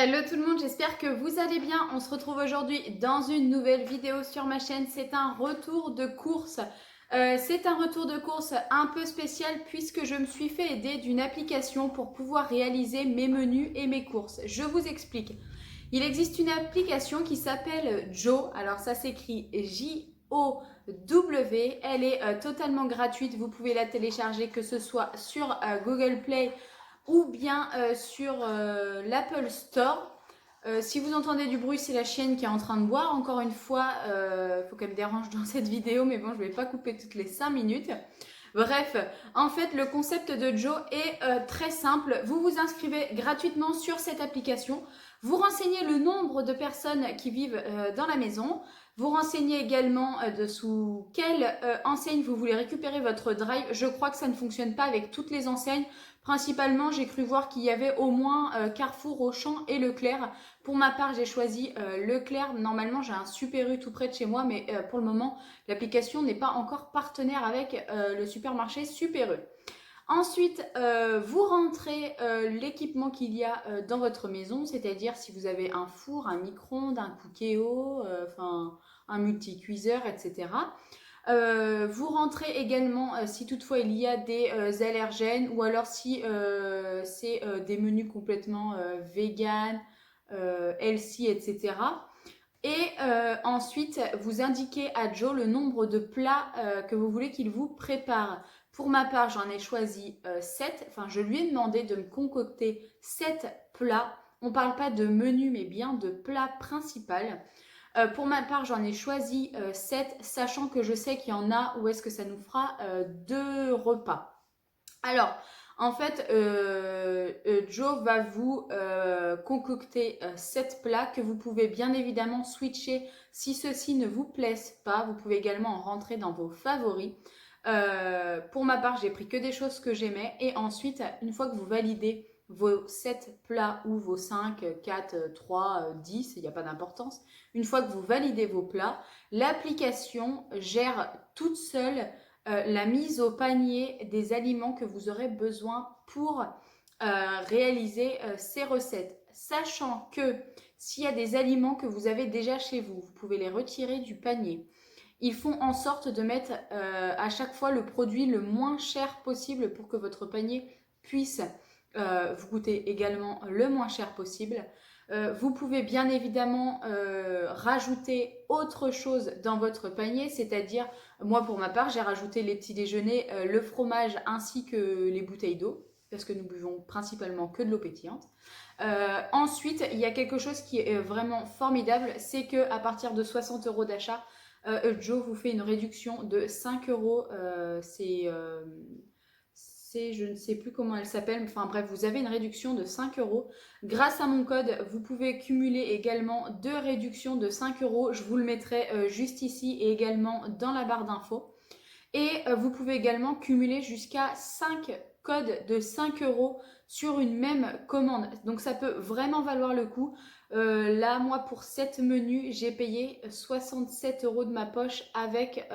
Hello tout le monde, j'espère que vous allez bien. On se retrouve aujourd'hui dans une nouvelle vidéo sur ma chaîne. C'est un retour de course. C'est un retour de course un peu spécial puisque je me suis fait aider d'une application pour pouvoir réaliser mes menus et mes courses. Je vous explique. Il existe une application qui s'appelle Joe. Alors ça s'écrit J-O-W. Elle est totalement gratuite. Vous pouvez la télécharger que ce soit sur Google Play ou bien sur l'Apple Store. Si vous entendez du bruit, c'est la chienne qui est en train de boire. Encore une fois, faut qu'elle me dérange dans cette vidéo, mais bon, je ne vais pas couper toutes les 5 minutes. Bref, en fait, le concept de Joe est très simple. Vous vous inscrivez gratuitement sur cette application. Vous renseignez le nombre de personnes qui vivent dans la maison. Vous renseignez également de sous quelle enseigne vous voulez récupérer votre drive. Je crois que ça ne fonctionne pas avec toutes les enseignes. Principalement, j'ai cru voir qu'il y avait au moins Carrefour, Auchan et Leclerc. Pour ma part, j'ai choisi Leclerc. Normalement, j'ai un Super U tout près de chez moi, mais pour le moment, l'application n'est pas encore partenaire avec le supermarché Super U. Ensuite, vous rentrez l'équipement qu'il y a dans votre maison, c'est-à-dire si vous avez un four, un micro-ondes, un Cookéo, un multicuiseur, etc. Vous rentrez également si toutefois il y a des allergènes ou alors si c'est des menus complètement vegan, healthy, etc. Et ensuite, vous indiquez à Joe le nombre de plats que vous voulez qu'il vous prépare. Pour ma part, j'en ai choisi 7. Enfin, je lui ai demandé de me concocter 7 plats. On ne parle pas de menu, mais bien de plats principaux. Pour ma part, j'en ai choisi 7, sachant que je sais qu'il y en a où est-ce que ça nous fera 2 repas. Alors, en fait, Joe va vous concocter 7 plats que vous pouvez bien évidemment switcher si ceux-ci ne vous plaisent pas. Vous pouvez également en rentrer dans vos favoris. Pour ma part, j'ai pris que des choses que j'aimais. Et ensuite, une fois que vous validez vos 7 plats ou vos 5, 4, 3, 10, il n'y a pas d'importance. Une fois que vous validez vos plats, l'application gère toute seule la mise au panier des aliments que vous aurez besoin pour réaliser ces recettes. Sachant que s'il y a des aliments que vous avez déjà chez vous, vous pouvez les retirer du panier. Ils font en sorte de mettre à chaque fois le produit le moins cher possible pour que votre panier puisse vous coûter également le moins cher possible. Vous pouvez bien évidemment rajouter autre chose dans votre panier, c'est-à-dire, moi pour ma part, j'ai rajouté les petits déjeuners, le fromage ainsi que les bouteilles d'eau, parce que nous buvons principalement que de l'eau pétillante. Ensuite, il y a quelque chose qui est vraiment formidable, c'est qu'à partir de 60 euros d'achat, Joe vous fait une réduction de 5 euros. Je ne sais plus comment elle s'appelle, enfin bref, vous avez une réduction de 5 euros. Grâce à mon code, vous pouvez cumuler également 2 réductions de 5 euros. Je vous le mettrai juste ici et également dans la barre d'infos. Et vous pouvez également cumuler jusqu'à 5 codes de 5 euros sur une même commande. Donc ça peut vraiment valoir le coup. Là, moi, pour 7 menus, j'ai payé 67 euros de ma poche avec,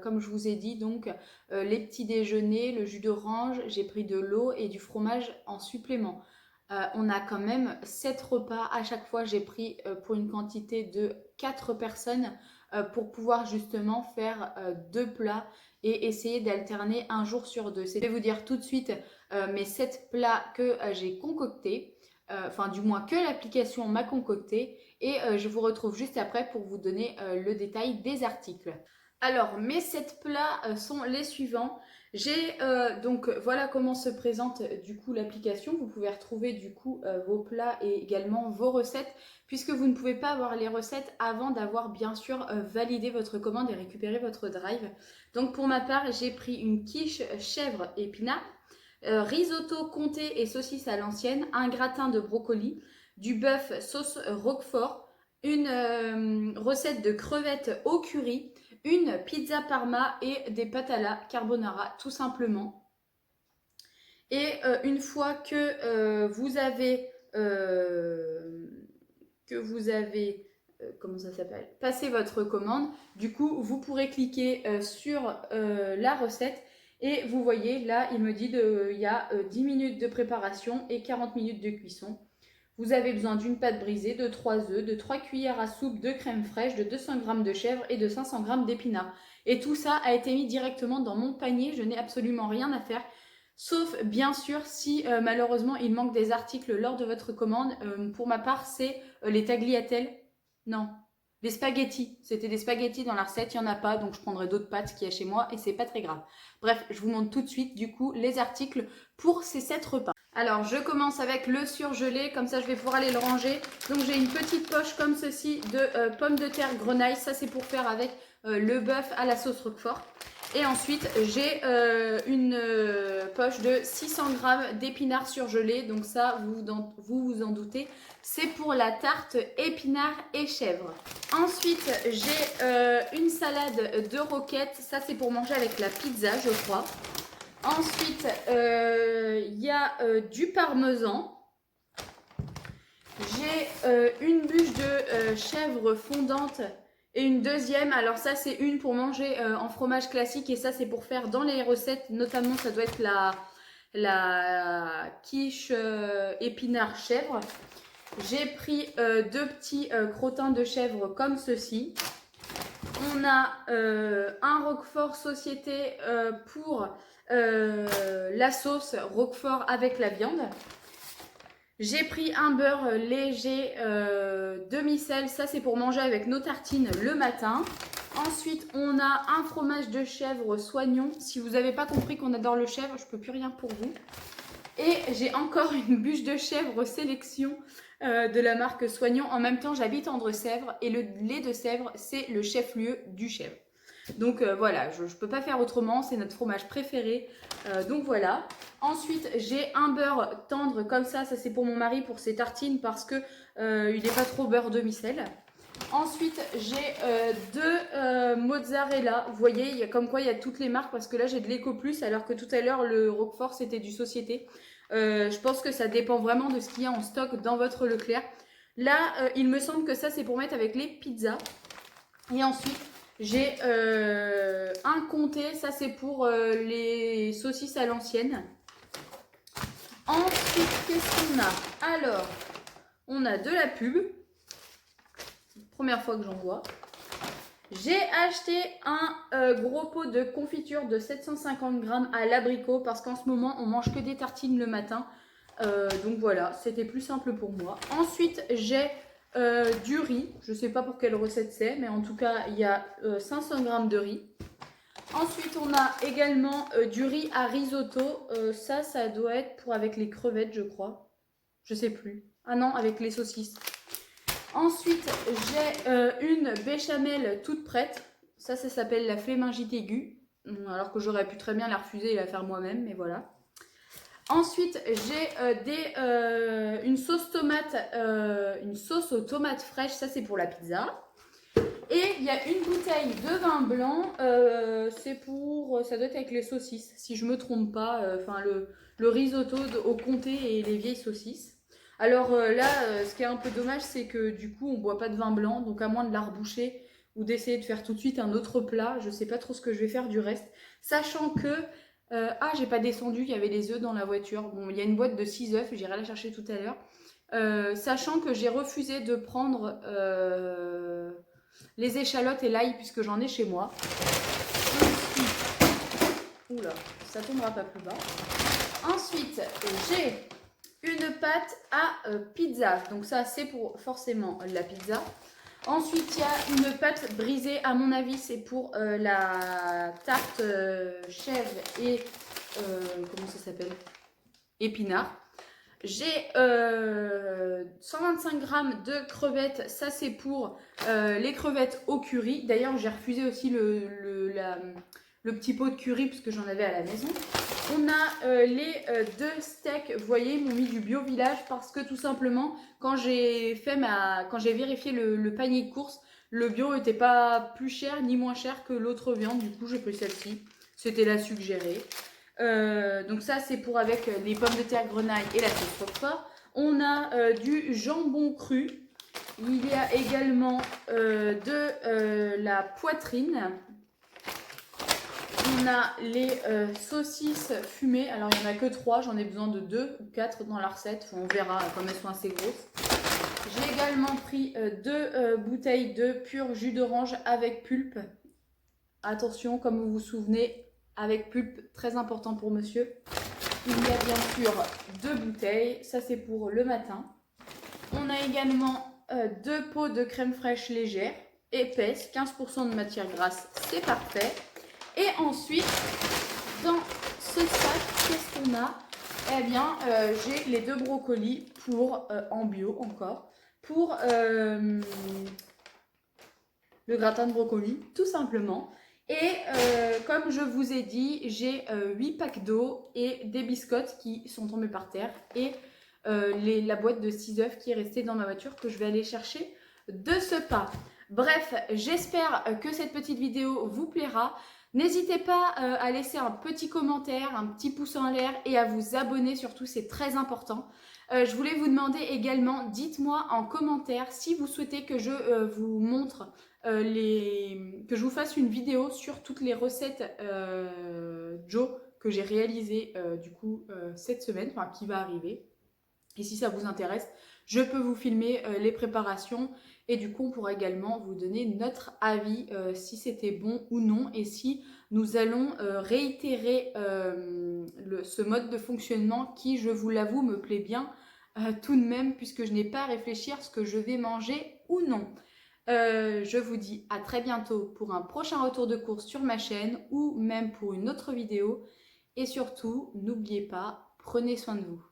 comme je vous ai dit, donc les petits déjeuners, le jus d'orange, j'ai pris de l'eau et du fromage en supplément. On a quand même 7 repas. À chaque fois, j'ai pris pour une quantité de 4 personnes pour pouvoir justement faire 2 plats et essayer d'alterner un jour sur 2. Je vais vous dire tout de suite mes 7 plats que j'ai concoctés, enfin du moins que l'application m'a concocté, et je vous retrouve juste après pour vous donner le détail des articles. Alors, mes 7 plats sont les suivants. J'ai donc voilà comment se présente du coup l'application. Vous pouvez retrouver du coup vos plats et également vos recettes, puisque vous ne pouvez pas avoir les recettes avant d'avoir bien sûr validé votre commande et récupéré votre drive. Donc pour ma part, j'ai pris une quiche chèvre épinard, risotto comté et saucisse à l'ancienne, un gratin de brocoli, du bœuf sauce roquefort, une recette de crevettes au curry, une pizza parma et des pâtes à la carbonara tout simplement. Et une fois que vous avez comment ça s'appelle, passé votre commande, du coup vous pourrez cliquer sur la recette et vous voyez là il me dit il y a 10 minutes de préparation et 40 minutes de cuisson. Vous avez besoin d'une pâte brisée, de 3 œufs, de 3 cuillères à soupe de crème fraîche, de 200 g de chèvre et de 500 g d'épinards. Et tout ça a été mis directement dans mon panier. Je n'ai absolument rien à faire. Sauf bien sûr si malheureusement il manque des articles lors de votre commande. Pour ma part, c'est les tagliatelles. Non, des spaghettis. C'était des spaghettis dans la recette, il n'y en a pas, donc je prendrai d'autres pâtes qu'il y a chez moi et c'est pas très grave. Bref, je vous montre tout de suite du coup les articles pour ces 7 repas. Alors je commence avec le surgelé, comme ça je vais pouvoir aller le ranger. Donc j'ai une petite poche comme ceci de pommes de terre grenaille, ça c'est pour faire avec le bœuf à la sauce roquefort. Et ensuite, j'ai une poche de 600 g d'épinards surgelés. Donc ça, vous en doutez, c'est pour la tarte épinards et chèvre. Ensuite, j'ai une salade de roquettes. Ça, c'est pour manger avec la pizza, je crois. Ensuite, il y a du parmesan. J'ai une bûche de chèvre fondante. Et une deuxième, alors ça c'est une pour manger en fromage classique et ça c'est pour faire dans les recettes, notamment ça doit être la quiche épinard chèvre. J'ai pris 2 petits crottins de chèvre comme ceci. On a un roquefort société pour la sauce roquefort avec la viande. J'ai pris un beurre léger demi-sel, ça c'est pour manger avec nos tartines le matin. Ensuite, on a un fromage de chèvre soignon. Si vous n'avez pas compris qu'on adore le chèvre, je ne peux plus rien pour vous. Et j'ai encore une bûche de chèvre sélection de la marque Soignon. En même temps, j'habite en Deux-Sèvres et le lait de Sèvres, c'est le chef-lieu du chèvre. Donc voilà, je ne peux pas faire autrement, c'est notre fromage préféré. Donc voilà. Ensuite, j'ai un beurre tendre comme ça c'est pour mon mari pour ses tartines parce que il n'est pas trop beurre demi-sel. Ensuite, j'ai 2 mozzarella. Vous voyez, il y a comme quoi il y a toutes les marques parce que là j'ai de l'Eco Plus alors que tout à l'heure le Roquefort c'était du Société. Je pense que ça dépend vraiment de ce qu'il y a en stock dans votre Leclerc. Là, il me semble que ça c'est pour mettre avec les pizzas. Et ensuite, j'ai un comté, ça c'est pour les saucisses à l'ancienne. Ensuite, qu'est-ce qu'on a? Alors, on a de la pub. Première fois que j'en vois. J'ai acheté un gros pot de confiture de 750 g à l'abricot parce qu'en ce moment, on mange que des tartines le matin. Donc voilà, c'était plus simple pour moi. Ensuite, j'ai du riz. Je ne sais pas pour quelle recette c'est, mais en tout cas, il y a 500 g de riz. Ensuite, on a également du riz à risotto. Ça doit être pour avec les crevettes, je crois. Je sais plus. Ah non, avec les saucisses. Ensuite, j'ai une béchamel toute prête. Ça s'appelle la flémingite aiguë. Alors que j'aurais pu très bien la refuser et la faire moi-même, mais voilà. Ensuite, j'ai une sauce tomate, une sauce aux tomates fraîches. Ça, c'est pour la pizza. Et il y a une bouteille de vin blanc, c'est pour, ça doit être avec les saucisses, si je ne me trompe pas, enfin le risotto au comté et les vieilles saucisses. Alors là, ce qui est un peu dommage, c'est que du coup, on ne boit pas de vin blanc, donc à moins de la reboucher ou d'essayer de faire tout de suite un autre plat, je ne sais pas trop ce que je vais faire du reste, sachant que, j'ai pas descendu, il y avait les œufs dans la voiture, bon, il y a une boîte de 6 œufs, j'irai la chercher tout à l'heure, sachant que j'ai refusé de prendre... les échalotes et l'ail puisque j'en ai chez moi. Oula, ça tombera pas plus bas. Ensuite, j'ai une pâte à pizza. Donc ça, c'est pour forcément la pizza. Ensuite, il y a une pâte brisée. À mon avis, c'est pour la tarte chèvre et... comment ça s'appelle? Épinards. J'ai 125 g de crevettes, ça c'est pour les crevettes au curry. D'ailleurs j'ai refusé aussi le petit pot de curry parce que j'en avais à la maison. On a les 2 steaks, vous voyez, ils m'ont mis du bio village parce que tout simplement quand j'ai vérifié le panier de courses, le bio n'était pas plus cher ni moins cher que l'autre viande, du coup j'ai pris celle-ci, c'était la suggérée. Donc ça c'est pour avec les pommes de terre grenaille et la sauce roquefort. On a du jambon cru. Il y a également de la poitrine. On On a les saucisses fumées. Alors, il n'y en a que 3. J'en ai besoin de 2 ou 4 dans la recette. Enfin, on verra comme elles sont assez grosses. J'ai également pris 2 bouteilles de pur jus d'orange avec pulpe. Attention, comme vous vous souvenez, avec pulpe, très important pour monsieur. Il y a bien sûr 2 bouteilles. Ça, c'est pour le matin. On a également 2 pots de crème fraîche légère, épaisse, 15% de matière grasse, c'est parfait. Et ensuite, dans ce sac, qu'est-ce qu'on a? Eh bien, j'ai les 2 brocolis pour, en bio encore, pour le gratin de brocoli, tout simplement. Et comme je vous ai dit, j'ai 8 packs d'eau et des biscottes qui sont tombés par terre. Et la boîte de 6 œufs qui est restée dans ma voiture que je vais aller chercher de ce pas. Bref, j'espère que cette petite vidéo vous plaira. N'hésitez pas à laisser un petit commentaire, un petit pouce en l'air et à vous abonner surtout, c'est très important. Je voulais vous demander également, dites-moi en commentaire si vous souhaitez que je vous montre que je vous fasse une vidéo sur toutes les recettes Joe que j'ai réalisées du coup cette semaine, enfin qui va arriver. Et si ça vous intéresse, je peux vous filmer les préparations et du coup on pourra également vous donner notre avis si c'était bon ou non et si nous allons réitérer ce mode de fonctionnement qui, je vous l'avoue, me plaît bien tout de même puisque je n'ai pas à réfléchir à ce que je vais manger ou non. Je vous dis à très bientôt pour un prochain retour de course sur ma chaîne ou même pour une autre vidéo. Et surtout, n'oubliez pas, prenez soin de vous.